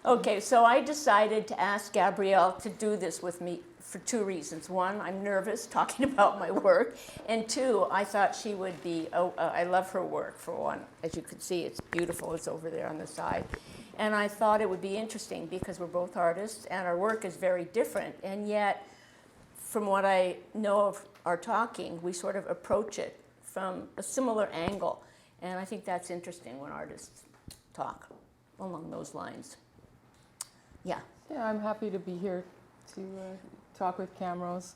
Okay, so I decided to ask Gabryel to do this with me for two reasons. One, I'm nervous talking about my work, and two, I thought she would be, I love her work, for one. As you can see, it's beautiful. It's over there on the side. And I thought it would be interesting because we're both artists, and our work is very different, and yet, from what I know of our talking, we sort of approach it from a similar angle, and I think that's interesting when artists talk along those lines. Yeah. Yeah, I'm happy to be here to talk with Camrose.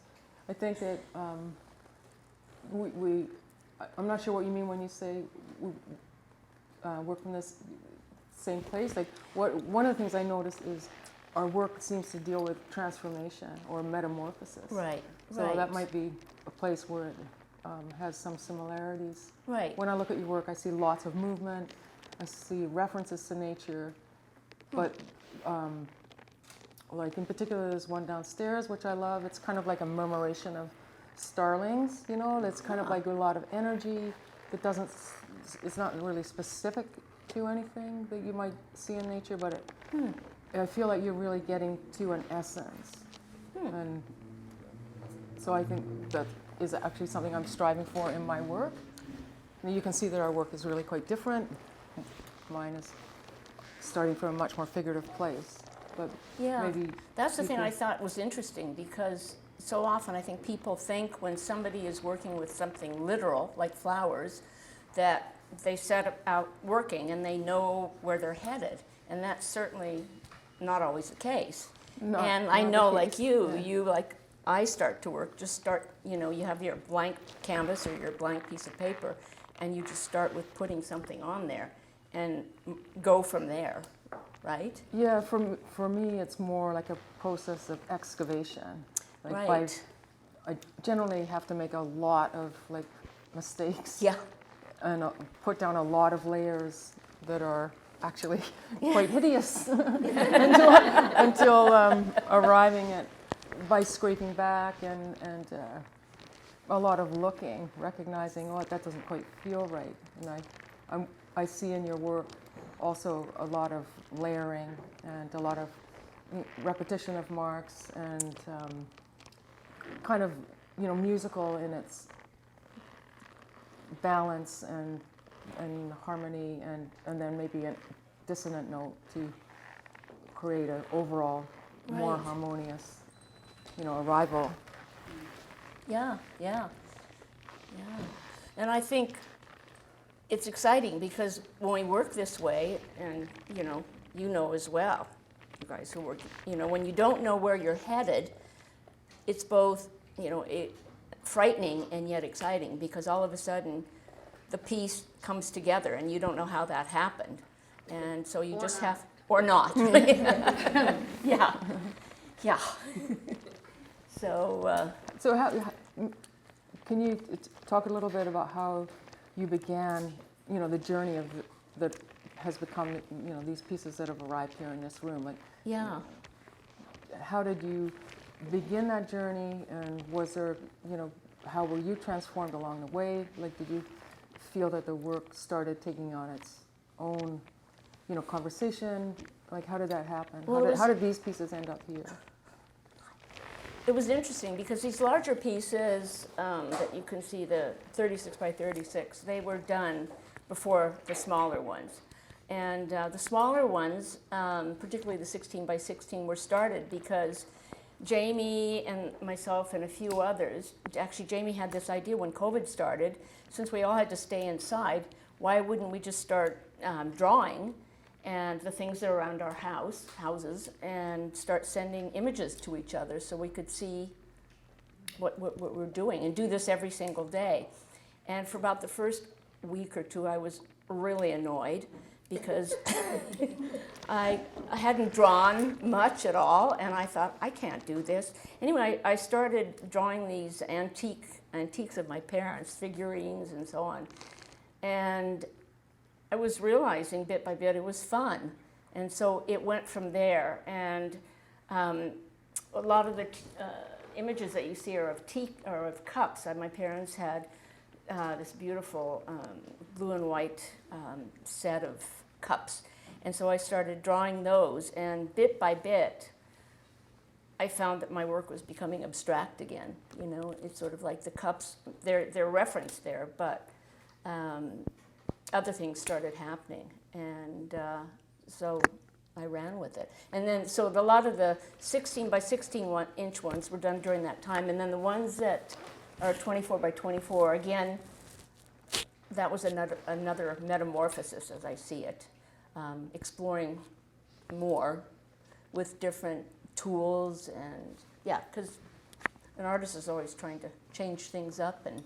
I think that I'm not sure what you mean when you say we're from this same place. Like, one of the things I noticed is our work seems to deal with transformation or metamorphosis. Right. So right. that might be a place where it has some similarities. Right. When I look at your work, I see lots of movement. I see references to nature, but like in particular, there's one downstairs which I love. It's kind of like a murmuration of starlings, you know. It's kind of like a lot of energy that doesn't. It's not really specific to anything that you might see in nature, but I feel like you're really getting to an essence, and so I think that is actually something I'm striving for in my work. And you can see that our work is really quite different. Mine is starting from a much more figurative place, but Yeah, maybe that's the thing I thought was interesting, because so often I think people think when somebody is working with something literal, like flowers, that they set out working and they know where they're headed, and that's certainly not always the case. And I know, like you like I start to work, you have your blank canvas or your blank piece of paper, and you just start with putting something on there and go from there, right? Yeah, for me, it's more like a process of excavation. Like Right. I generally have to make a lot of like mistakes. Yeah. And put down a lot of layers that are actually quite hideous until arriving at, by scraping back and a lot of looking, recognizing, oh, that doesn't quite feel right. And I see in your work also a lot of layering and a lot of repetition of marks and kind of, musical in its balance and harmony and then maybe a dissonant note to create an overall more harmonious, arrival. Yeah. And I think it's exciting because when we work this way, and you know as well, you guys who work, when you don't know where you're headed, it's both, frightening and yet exciting, because all of a sudden the piece comes together and you don't know how that happened. And so you just have, or not. Yeah. So how can you talk a little bit about how you began, the journey of that has become, these pieces that have arrived here in this room? Like, yeah. How did you begin that journey, and was there, how were you transformed along the way? Like, did you feel that the work started taking on its own, conversation? Like, how did that happen? Well, how did these pieces end up here? It was interesting because these larger pieces that you can see, the 36 by 36, they were done before the smaller ones. And the smaller ones, particularly the 16 by 16, were started because Jamie and myself and a few others, actually Jamie had this idea when COVID started, since we all had to stay inside, why wouldn't we just start drawing and the things that are around our houses and start sending images to each other so we could see what we're doing, and do this every single day. And for about the first week or two, I was really annoyed because I hadn't drawn much at all, and I thought, I can't do this. Anyway, I started drawing these antiques of my parents, figurines and so on. And I was realizing bit by bit it was fun. And so it went from there. And a lot of the images that you see are of cups. My parents had this beautiful blue and white set of cups. And so I started drawing those, and bit by bit, I found that my work was becoming abstract again. You know, it's sort of like the cups, they're referenced there, but other things started happening. And so I ran with it. And then, so a lot of the 16 by 16 inch ones were done during that time. And then the ones that are 24 by 24, again, that was another metamorphosis as I see it, exploring more with different tools. And yeah, because an artist is always trying to change things up and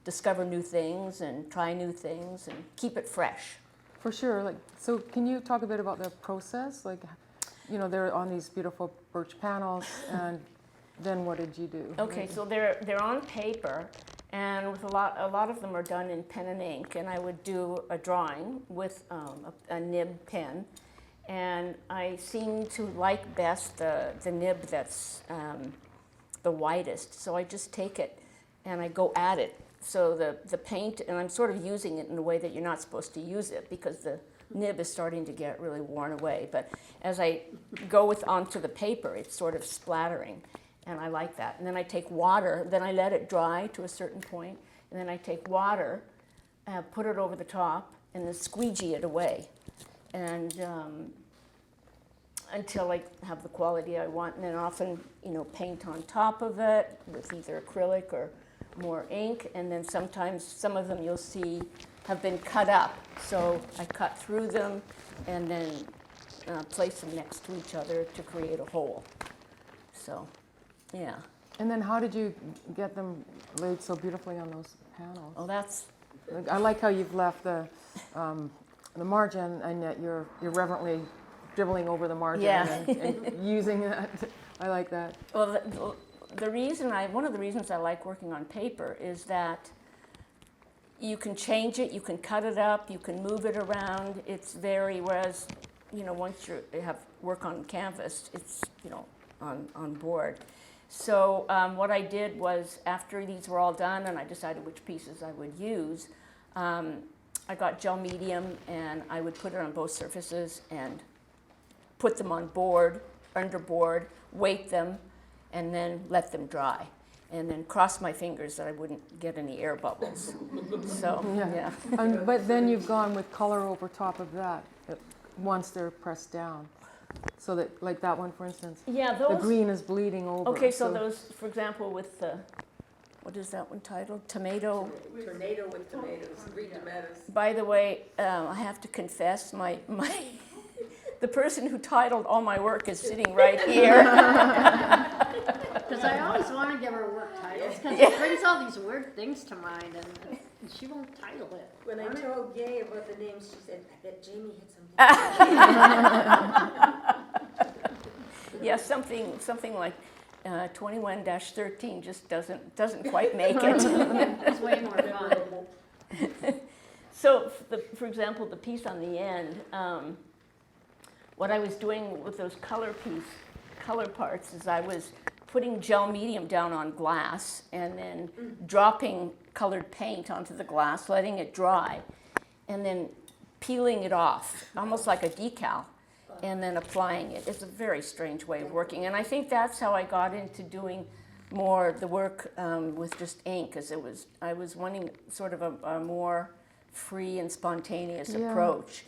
discover new things and try new things and keep it fresh. For sure. Like, so can you talk a bit about the process? Like, you know, they're on these beautiful birch panels, and then what did you do? Okay, so they're on paper, and with a lot of them are done in pen and ink, and I would do a drawing with a nib pen, and I seem to like best the nib that's the widest, so I just take it and I go at it. So the paint, and I'm sort of using it in a way that you're not supposed to use it because the nib is starting to get really worn away. But as I go onto the paper, it's sort of splattering, and I like that. And then I take water, then I let it dry to a certain point, and then I take water, put it over the top, and then squeegee it away, and until I have the quality I want. And then often, you know, paint on top of it with either acrylic or more ink, and then sometimes some of them you'll see have been cut up. So I cut through them and then place them next to each other to create a whole. So, yeah. And then how did you get them laid so beautifully on those panels? Oh, that's... Like, I like how you've left the margin, and yet you're reverently dribbling over the margin and using it. I like that. Well, one of the reasons I like working on paper is that you can change it, you can cut it up, you can move it around. It's whereas, you know, once you have work on canvas, it's, you know, on board. So what I did was, after these were all done and I decided which pieces I would use, I got gel medium and I would put it on both surfaces and put them on board, under board, weight them, and then let them dry, and then cross my fingers that I wouldn't get any air bubbles. So, yeah. But then you've gone with color over top of that once they're pressed down. So that, like that one, for instance, Yeah, those... the green is bleeding over. Okay, so those, for example, with the, what is that one titled? Tomato. Tornado with tomatoes, green tomatoes. By the way, I have to confess, the person who titled all my work is sitting right here. Because I always want to give her work titles, because it brings all these weird things to mind, and she won't title it. When I told Gay about the names, she said, I bet Jamie had something. Yeah, something like 21-13 just doesn't quite make it. It's way more fun. So, for example, the piece on the end, what I was doing with those color parts is I was putting gel medium down on glass and then dropping colored paint onto the glass, letting it dry, and then peeling it off, almost like a decal, and then applying it. It's a very strange way of working, and I think that's how I got into doing more the work with just ink, because I was wanting sort of a more free and spontaneous approach.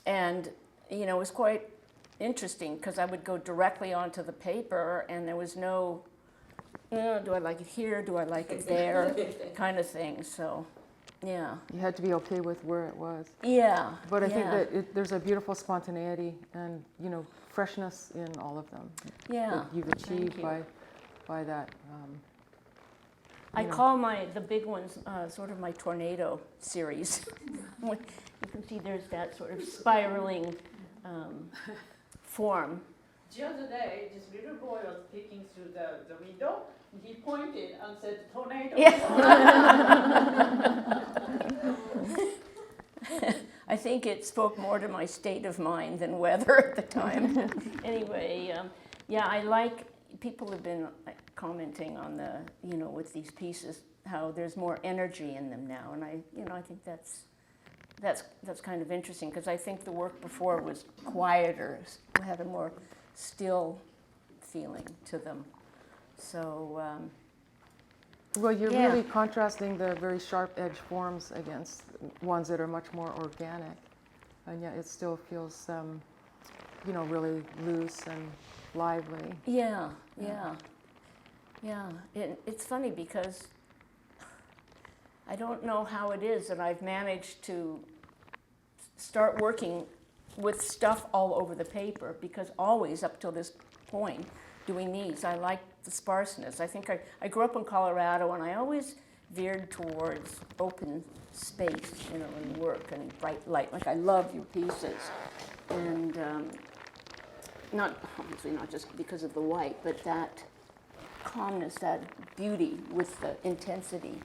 And, you know, it was quite interesting because I would go directly onto the paper and there was no, do I like it here, do I like it there, kind of thing. So, yeah. You had to be okay with where it was. Yeah. But I think that there's a beautiful spontaneity and, you know, freshness in all of them. Yeah. That you've achieved by that. I call the big ones sort of my tornado series. You can see there's that sort of spiraling form. The other day, this little boy was peeking through the window, and he pointed and said, tornado. Yeah. I think it spoke more to my state of mind than weather at the time. Anyway, yeah, I like, people have been commenting on the, you know, with these pieces, how there's more energy in them now, and I think that's that's kind of interesting because I think the work before was quieter, had a more still feeling to them. So Well, you're Yeah. really contrasting the very sharp edge forms against ones that are much more organic, and yet it still feels, really loose and lively. yeah. It's funny because I don't know how it is that I've managed to start working with stuff all over the paper, because always up till this point doing these, I like the sparseness. I think I grew up in Colorado and I always veered towards open space, in work and bright light. Like I love your pieces, and not obviously not just because of the white, but that calmness, that beauty with the intensity,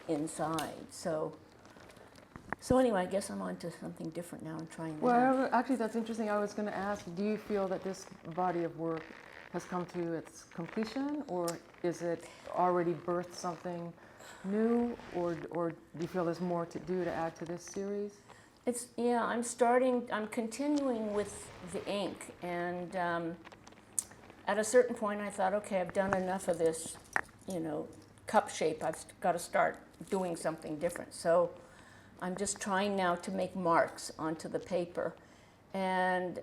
inside. So anyway, I guess I'm on to something different now. I'm trying that. Well, actually, that's interesting. I was going to ask, do you feel that this body of work has come to its completion, or is it already birthed something new, or do you feel there's more to do to add to this series? I'm continuing with the ink, and at a certain point I thought, okay, I've done enough of this, cup shape. I've got to start doing something different. So I'm just trying now to make marks onto the paper, and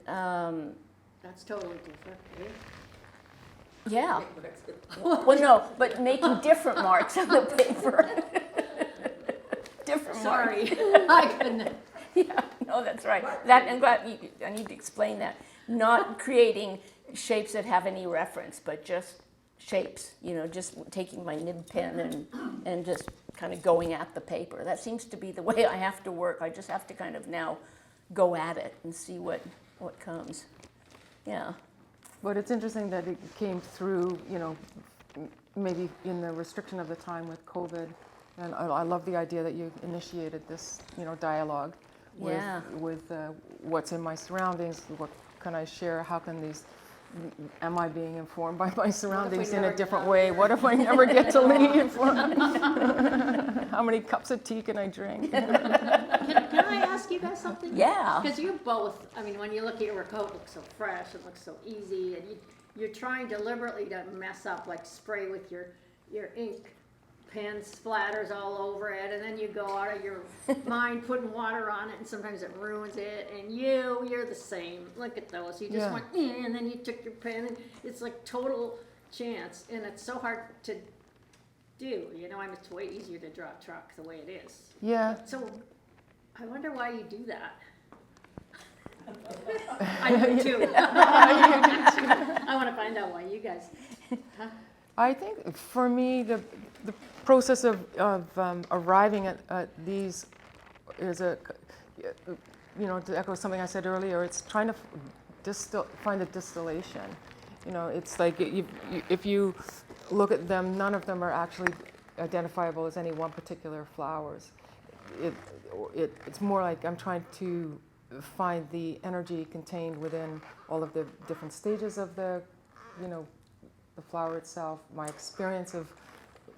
That's totally different, eh? yeah. Well, no, but making different marks on the paper. Different marks. Sorry, I couldn't. Yeah, no, that's right. That, I'm glad I need to explain that. Not creating shapes that have any reference, but just shapes, just taking my nib pen and just kind of going at the paper. That seems to be the way I have to work. I just have to kind of now go at it and see what comes. Yeah. But it's interesting that it came through, maybe in the restriction of the time with COVID. And I love the idea that you initiated this, dialogue with, Yeah. with what's in my surroundings, what can I share, am I being informed by my surroundings in never a get different out way? here? What if I never get to leave? How many cups of tea can I drink? Can I ask you guys something? Yeah. Because you're both, when you look at your coat, it looks so fresh, it looks so easy, and you're trying deliberately to mess up, like spray with your ink pen splatters all over it, and then you go out of your mind putting water on it, and sometimes it ruins it, and you're the same. Look at those. You just Yeah. went, and then you took your pen, and it's like total chance, and it's so hard to do. It's way easier to draw a truck the way it is. Yeah. So, I wonder why you do that. I do too. I want to find out why you guys. I think for me, the process of arriving at these is to echo something I said earlier, it's trying to find a distillation. It's like if you look at them, none of them are actually identifiable as any one particular flowers. It's more like I'm trying to find the energy contained within all of the different stages of the flower itself, my experience of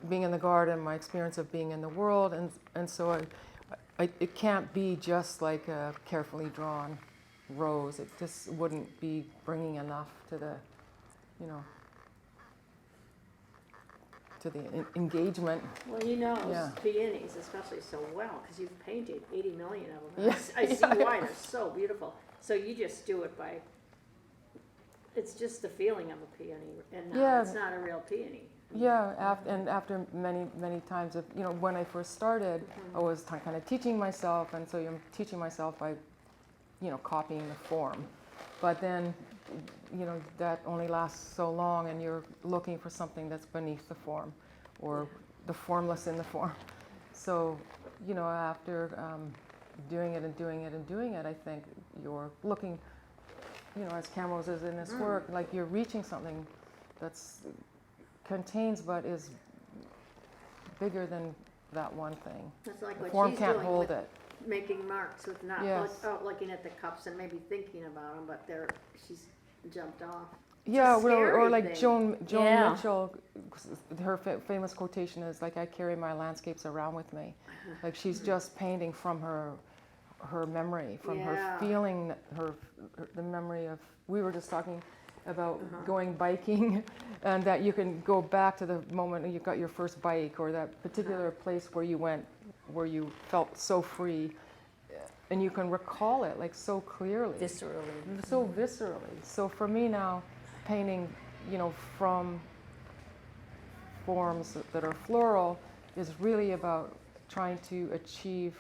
being in the garden, my experience of being in the world, and so it can't be just like a carefully drawn rose. It just wouldn't be bringing enough to the, to the engagement. Well, Yeah. peonies especially so well, because you've painted 80 million of them. Yes. I see why, they're so beautiful. So you just do it by, it's just the feeling of a peony, and Yeah. it's not a real peony. Yeah, after many, many times of, when I first started, I was kind of teaching myself, and so I'm teaching myself by, copying the form. But then, that only lasts so long, and you're looking for something that's beneath the form, or the formless in the form. So, after doing it and doing it and doing it, I think you're looking, as Camrose is in this work, like you're reaching something that's contains but is bigger than that one thing. That's like The what form she's can't doing hold with it. making marks with not Yes. looking at the cups and maybe thinking about them, but she's jumped off. Yeah, a or scary like thing. Joan Yeah. Mitchell, her famous quotation is like, "I carry my landscapes around with me." Like she's just painting from her memory, from her Yeah. feeling, the memory of. We were just talking about going biking, and that you can go back to the moment you got your first bike, or that particular place where you went, where you felt so free, and you can recall it like so clearly. Viscerally. So viscerally. So for me now, painting, from forms that are floral is really about trying to achieve,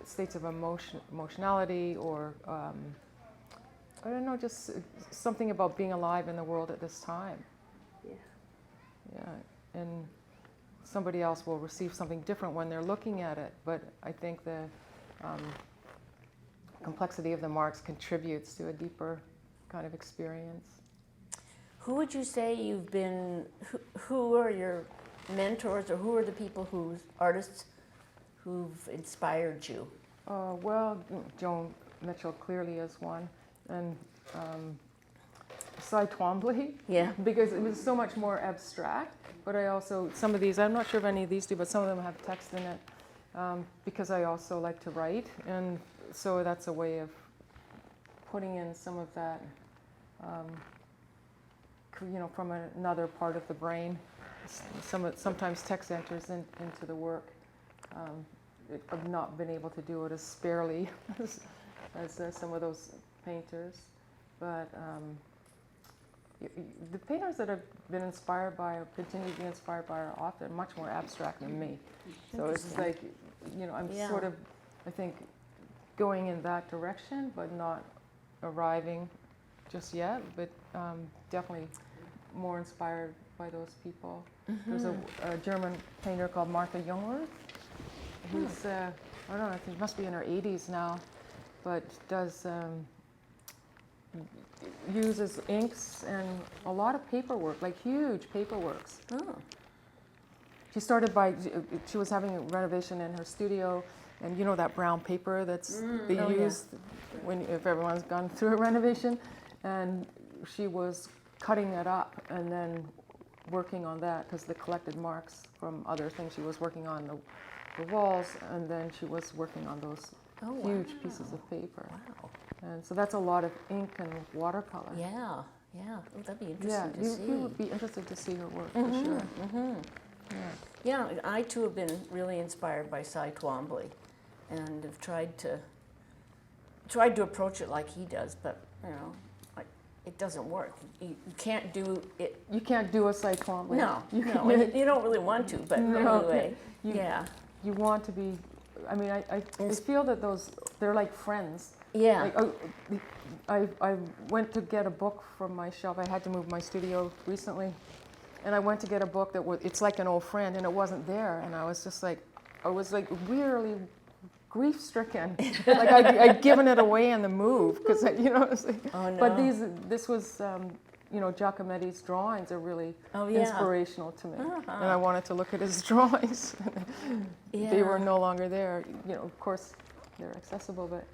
states of emotionality, or I don't know, just something about being alive in the world at this time. Yeah. Yeah, and somebody else will receive something different when they're looking at it, but I think the complexity of the marks contributes to a deeper kind of experience. Who would you say you've been, who are your mentors, or who are the people artists who've inspired you? Well, Joan Mitchell clearly is one, and Cy Twombly, Yeah. because it was so much more abstract, but I also, some of these, I'm not sure if any of these do, but some of them have text in it, because I also like to write, and so that's a way of putting in some of that, from another part of the brain. Sometimes text enters into the work. I've not been able to do it as sparely as some of those painters, but the painters that I've been inspired by or continue to be inspired by are often much more abstract than me. So it's like, I'm Yeah. sort of, I think, going in that direction, but not arriving just yet, but definitely more inspired by those people. There's a German painter called Martha Jungwirth, who's, I don't know, I think must be in her 80s now, but does, uses inks and a lot of paperwork, like huge paperworks. Oh. She started she was having a renovation in her studio, and that brown paper that's they Oh, yeah. use if everyone's gone through a renovation, and she was cutting it up and then working on that, because the collected marks from other things she was working on the walls, and then she was working on those huge pieces of paper. Wow. And so that's a lot of ink and watercolor. Yeah, yeah. Oh, that'd be Yeah, interesting to see. you would be interested to see her work for sure. Yeah, I too have been really inspired by Cy Twombly, and have tried to approach it like he does, but it doesn't work. You can't do it. You can't do a Cy Twombly. No, you you don't really want to, but No, anyway, you- yeah, You want to be. I mean, I feel that they're like friends. yeah. Like, I went to get a book from my shelf. I had to move my studio recently, and I went to get a book it's like an old friend, and it wasn't there, and I was really grief-stricken. Like I'd given it away in the move, because it's like, Oh, no. But this was Giacometti's drawings are really inspirational to me, and I wanted to look at his drawings. Yeah. They were no longer there. Of course, they're accessible, but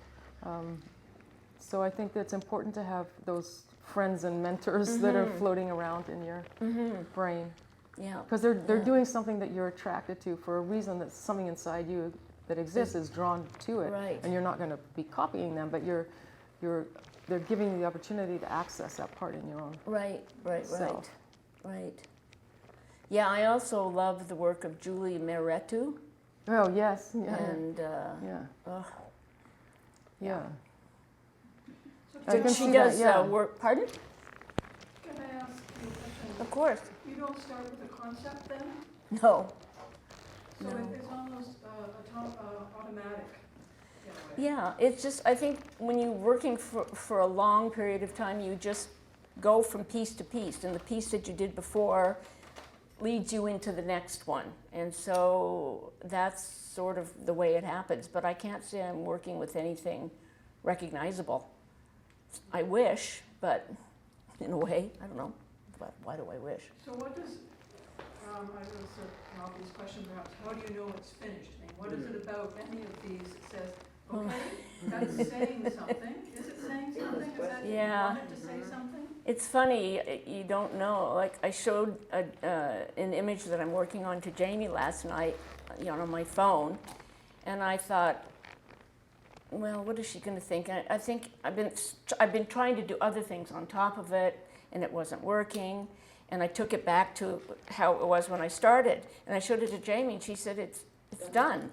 so I think that it's important to have those friends and mentors that are floating around in your brain, Yeah. because they're doing something that you're attracted to for a reason. That's something inside you that exists is drawn to it, Right. and you're not going to be copying them, but they're giving you the opportunity to access that part in your own. Right. self. Right. Yeah, I also love the work of Julie Meretu, Oh yes, yeah, and yeah, ugh. yeah. So I can She see does that, yeah. work. Pardon? can I ask you a question? Of course. You don't start with a concept then? No. So No. it's almost automatic in a way. Yeah, it's just, I think when you're working for a long period of time, you just go from piece to piece, and the piece that you did before leads you into the next one. And so that's sort of the way it happens, but I can't say I'm working with anything recognizable. I wish, but in a way, I don't know. But why do I wish? So what does, I know it's an obvious question perhaps, how do you know it's finished? I mean, what is it about any of these that says, okay, that's saying something? Is it saying something? Is that what you Yeah. want it to say? It's funny, you don't know. Like I showed an image that I'm working on to Jamie last night, on my phone, and I thought, well, what is she going to think? I think I've been trying to do other things on top of it, and it wasn't working. And I took it back to how it was when I started, and I showed it to Jamie, and she said it's done.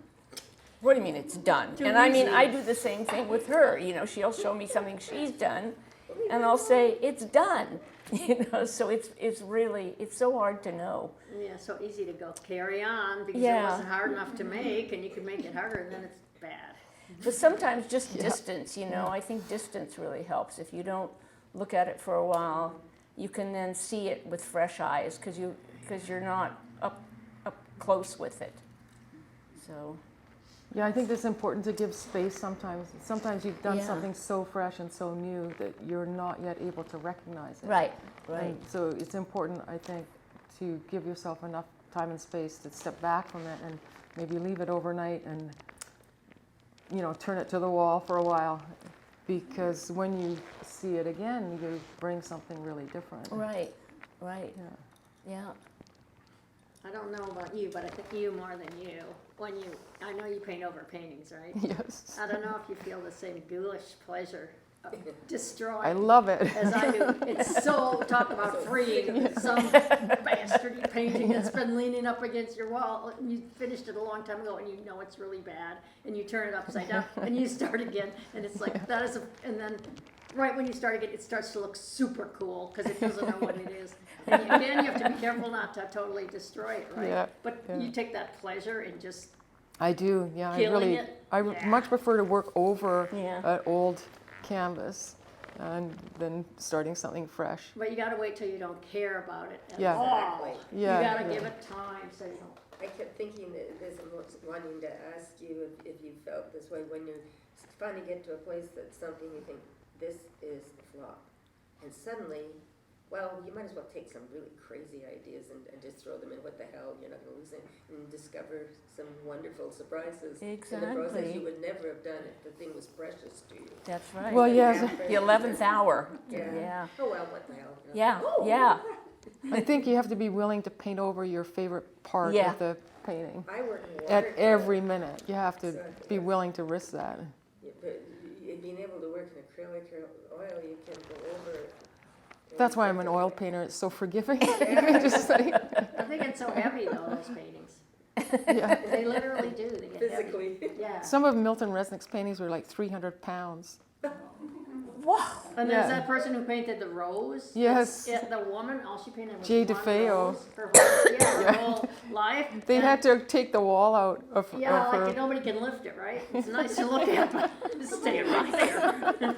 What do you mean it's done? And I mean, I do the same thing with her. She'll show me something she's done, and I'll say it's done. So it's really so hard to know. Yeah, so easy to go carry on because Yeah. it wasn't hard enough to make, and you can make it harder, and then it's bad. But sometimes just distance. I think distance really helps. If you don't look at it for a while, you can then see it with fresh eyes because you're not up close with it. So. Yeah, I think it's important to give space sometimes. Sometimes you've done Yeah. something so fresh and so new that you're not yet able to recognize it. Right. And so it's important, I think, to give yourself enough time and space to step back from it and maybe leave it overnight and, turn it to the wall for a while. Because when you see it again, you bring something really different. Right. Yeah. I don't know about you, but I think you more than you. I know you paint over paintings, right? Yes. I don't know if you feel the same ghoulish pleasure of destroying. I love it. As I do. It's so, talk about freeing some bastard painting that's been leaning up against your wall, and you finished it a long time ago, and you know it's really bad, and you turn it upside down, and you start again, and it's like, and then right when you start again, it starts to look super cool, because it doesn't know what it is. And again, you have to be careful not to totally destroy it, right? Yeah, But yeah. you take that pleasure in just I do, yeah. Killing it? I Yeah. much prefer to work over Yeah. an old canvas and then starting something fresh. But you gotta wait till you don't care about it at Yeah. all. Exactly. Yeah, You gotta yeah. give it time so you don't. I kept thinking that this, and was wanting to ask you if you felt this way when you finally get to a place that's something you think, this is the flop. And suddenly, well, you might as well take some really crazy ideas and just throw them in. What the hell, you're not going to lose it. And discover some wonderful surprises in the process Exactly. you would never have done if the thing was precious to you. That's right. Well, yes. The 11th hour. Yeah. Yeah. Oh, well, what the hell. Yeah. Oh, Yeah. I think you have to be willing to paint over your favorite part Yeah. of the painting. I work in water. At every minute, you have to Exactly, be yeah. willing to risk that. Being able to work in acrylic or oil, you can go over it. That's why I'm an oil painter. It's so forgiving. You can just say, I think it's so heavy though, those paintings. yeah. They literally do, they get heavy. Physically. Yeah. Some of Milton Resnick's paintings were like 300 pounds. Wow. And there's Yeah. that person who painted the rose. Yes. The woman, all she painted was Jay one DeFeo. rose. Her whole life. They And- had to take the wall out of Yeah, of like her. nobody can lift it, right? It's nice to look at, but it's staying right there.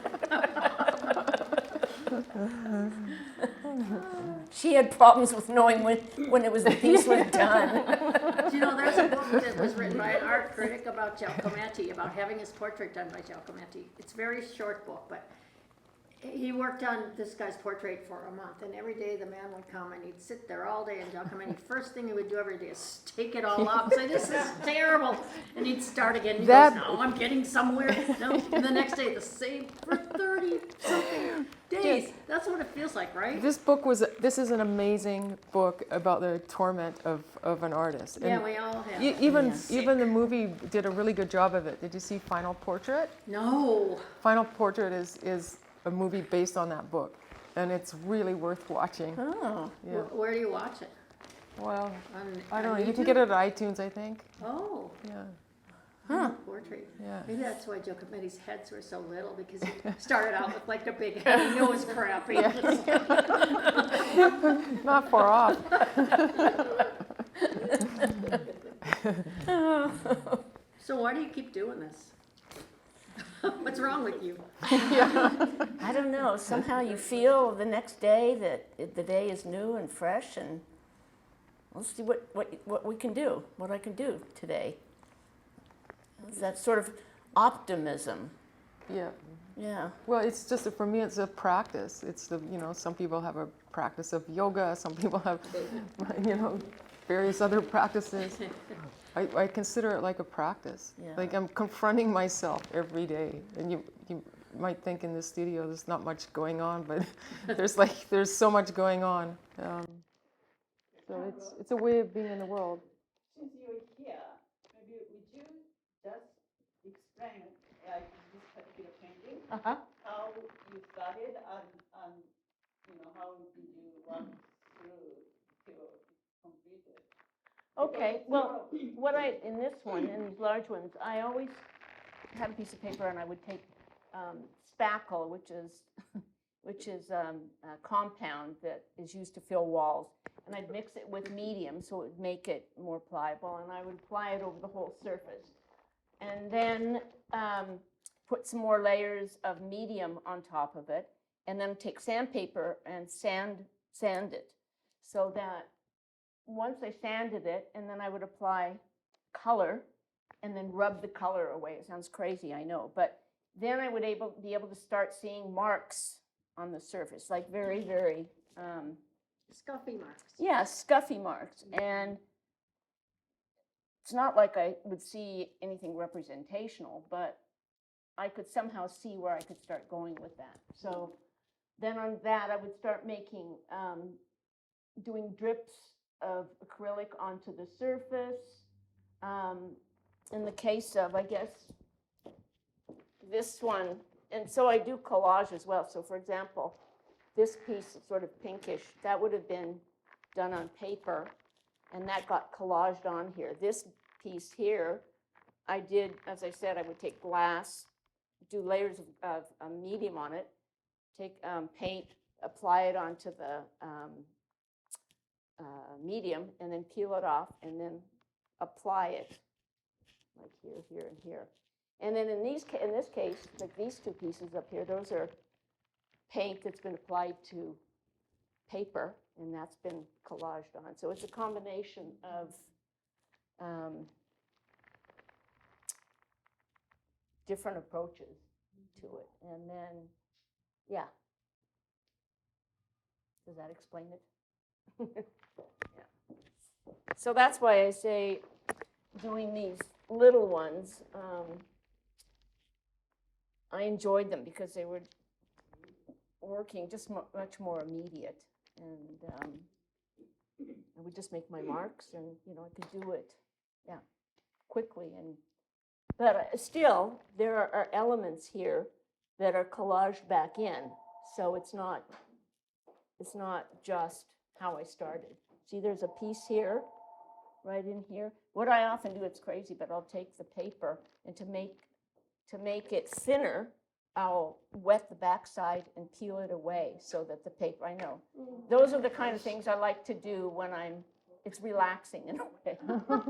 She had problems with knowing when it was the piece was done. Do you know, there's a book that was written by an art critic about Giacometti, about having his portrait done by Giacometti. It's a very short book, but he worked on this guy's portrait for a month, and every day the man would come and he'd sit there all day, and Giacometti, first thing he would do every day is take it all up, say, this is terrible, and he'd start again, and he That- goes, no, I'm getting somewhere, no, and the next day the same for 30-something days. That's what it feels like, right? This is an amazing book about the torment of an artist. Yeah, And we all have. even Yeah. the movie did a really good job of it. Did you see Final Portrait? No. Final Portrait is a movie based on that book, and it's really worth watching. Oh. Yeah. Where do you watch it? Well, On, I don't on know. You can YouTube? get it at iTunes, I think. Oh, Yeah. portrait. Yeah. Maybe that's why Giacometti's heads were so little, because he started out with like a big head. He knew it was crappy. Not far off. So why do you keep doing this? What's wrong with you? I don't know. Somehow you feel the next day that the day is new and fresh, and let's see what we can do, what I can do today. It's that sort of optimism. Yeah. Yeah. Well, it's just for me. It's a practice. It's some people have a practice of yoga. Some people have, various other practices. I consider it like a practice. Yeah. Like I'm confronting myself every day, and might think in the studio there's not much going on, but there's so much going on. So it's a way of being in the world. Since you're here, maybe would you just explain like this particular painting, how you started and how did you work through till complete it? Okay, well, in this one, in these large ones, I always have a piece of paper and I would take spackle, which is a compound that is used to fill walls, and I'd mix it with medium so it would make it more pliable, and I would apply it over the whole surface. And then put some more layers of medium on top of it, and then take sandpaper and sand it, so that once I sanded it, and then I would apply color and then rub the color away. It sounds crazy, I know, but then I would be able to start seeing marks on the surface, like very, very Scuffy marks. yeah, scuffy marks. And it's not like I would see anything representational, but I could somehow see where I could start going with that. So then on that, I would start making, doing drips of acrylic onto the surface. In the case of, I guess, this one, and so I do collage as well. So for example, this piece is sort of pinkish. That would have been done on paper, and that got collaged on here. This piece here, I did, as I said, I would take glass, do layers of medium on it, take paint, apply it onto the medium, and then peel it off, and then apply it, like here, here, and here. And then in this case, like these two pieces up here, those are paint that's been applied to paper, and that's been collaged on. So it's a combination of different approaches to it. And then, yeah. Does that explain it? Yeah. So that's why I say doing these little ones, I enjoyed them because they were working just much more immediate, and I would just make my marks, and I could do it, yeah, quickly. But still, there are elements here that are collaged back in, so it's not just how I started. See, there's a piece here, right in here. What I often do, it's crazy, but I'll take the paper, and to make it thinner, I'll wet the backside and peel it away so that the paper, I know. Those are the kind of things I like to do when it's relaxing in a way,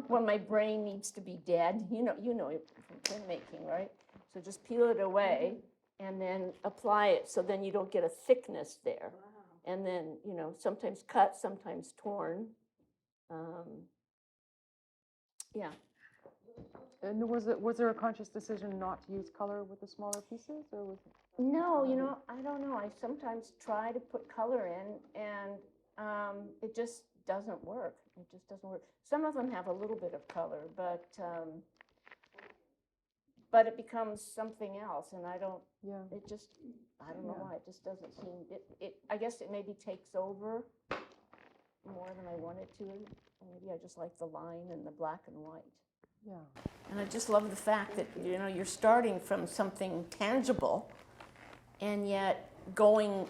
when my brain needs to be dead. You know it from printmaking, right? So just peel it away and then apply it, so then you don't get a thickness there. And then, sometimes cut, sometimes torn. Yeah. And was there a conscious decision not to use color with the smaller pieces, or was it? No, I don't know. I sometimes try to put color in, and it just doesn't work. It just doesn't work. Some of them have a little bit of color, but it becomes something else, and I don't. Yeah. It just, I don't know why. It just doesn't seem. I guess it maybe takes over more than I want it to. Maybe I just like the line and the black and white. Yeah. And I just love the fact that, you're starting from something tangible, and yet going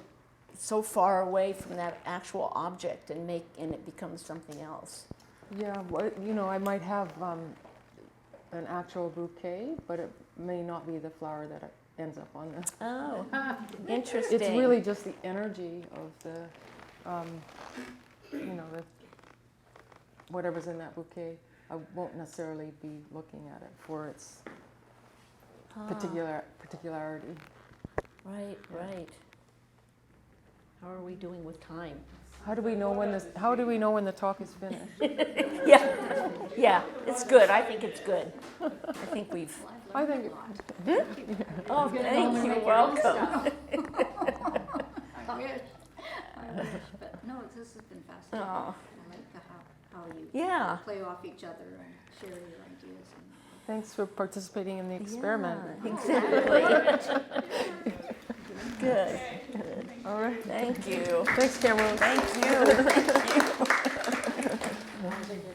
so far away from that actual object and it becomes something else. Yeah, well, I might have an actual bouquet, but it may not be the flower that it ends up on the. Oh, interesting. It's really just the energy of the, the whatever's in that bouquet. I won't necessarily be looking at it for its particularity. Right, right. How are we doing with time? How do we know when the talk is finished? Yeah, it's good. I think it's good. I think we've. I think. Oh, thank you. Welcome. I wish, but no, this has been fascinating. Oh. I like how you Yeah. play off each other and share your ideas. Thanks for participating in the experiment. Yeah, exactly. Good, good. All right. Thank you. Thanks, Camrose. Thank you. Thank you.